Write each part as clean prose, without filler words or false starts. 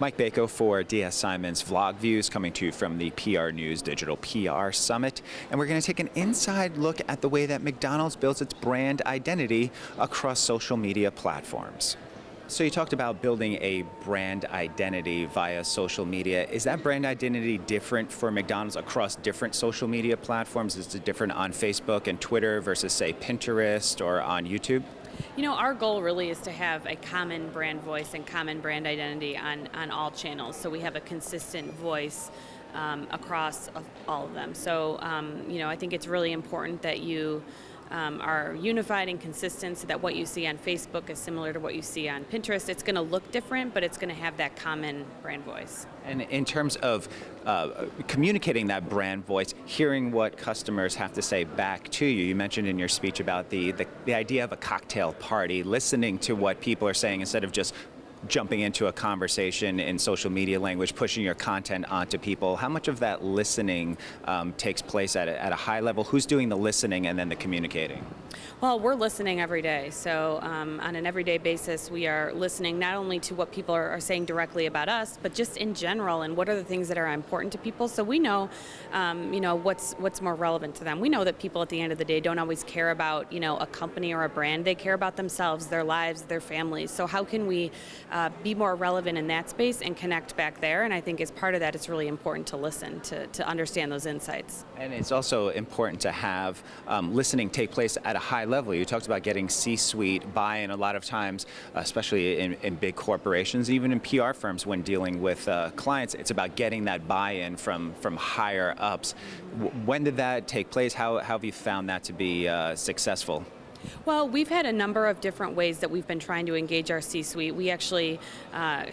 Mike Bako for DS Simon's Vlog Views, coming to you from the PR News Digital PR Summit. And we're going to take an inside look at the way that McDonald's builds its brand identity across social media platforms. So you talked about building a brand identity via social media. Is that brand identity different for McDonald's across different social media platforms? Is it different on Facebook and Twitter versus, say, Pinterest or on YouTube? You know, our goal really is to have a common brand voice and common brand identity on all channels. So we have a consistent voice across all of them. So, you know, I think it's really important that you are unified and consistent so that what you see on Facebook is similar to what you see on Pinterest. It's going to look different, but it's going to have that common brand voice. And in terms of communicating that brand voice, hearing what customers have to say back to you, you mentioned in your speech about the idea of a cocktail party, listening to what people are saying instead of just jumping into a conversation in social media language, pushing your content onto people. How much of that listening takes place at a high level? Who's doing the listening and then the communicating? Well, we're listening every day. So on an everyday basis, we are listening not only to what people are saying directly about us, but just in general, and what are the things that are important to people. So we know, you know, what's more relevant to them. We know that people at the end of the day don't always care about, you know, a company or a brand. They care about themselves, their lives, their families. So how can we be more relevant in that space and connect back there? And I think as part of that, it's really important to listen to understand those insights. And it's also important to have listening take place at a high level. You talked about getting C-suite buy-in a lot of times, especially in big corporations, even in PR firms when dealing with clients. It's about getting that buy-in from higher ups. When did that take place? How have you found that to be successful? Well, we've had a number of different ways that we've been trying to engage our C-suite. We actually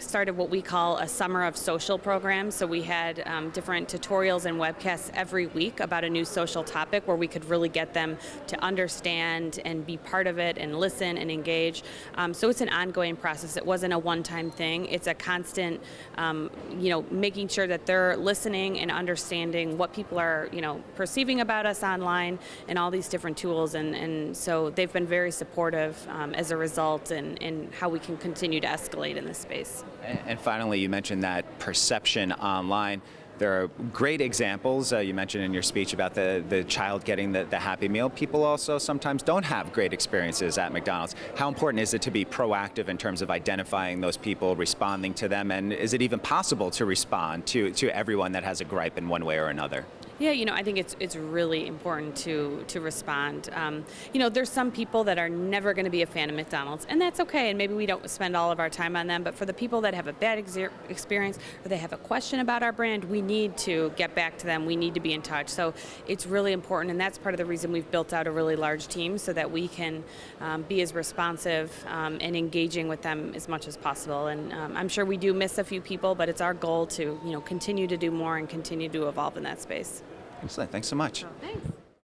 started what we call a Summer of Social program. So we had different tutorials and webcasts every week about a new social topic where we could really get them to understand and be part of it and listen and engage. So it's an ongoing process. It wasn't a one-time thing. It's a constant, you know, making sure that they're listening and understanding what people are, you know, perceiving about us online and all these different tools. And so they've been very supportive as a result in how we can continue to escalate in this space. And finally, you mentioned that perception online. There are great examples. You mentioned in your speech about the child getting the Happy Meal. People also sometimes don't have great experiences at McDonald's. How important is it to be proactive in terms of identifying those people, responding to them, and is it even possible to respond to everyone that has a gripe in one way or another? Yeah, you know, I think it's really important to respond. You know, there's some people that are never going to be a fan of McDonald's, and that's okay, and maybe we don't spend all of our time on them, but for the people that have a bad experience or they have a question about our brand, we need to get back to them. We need to be in touch. So it's really important, and that's part of the reason we've built out a really large team so that we can be as responsive and engaging with them as much as possible. And I'm sure we do miss a few people, but it's our goal to, you know, continue to do more and continue to evolve in that space. Excellent. Thanks so much. Oh, thanks.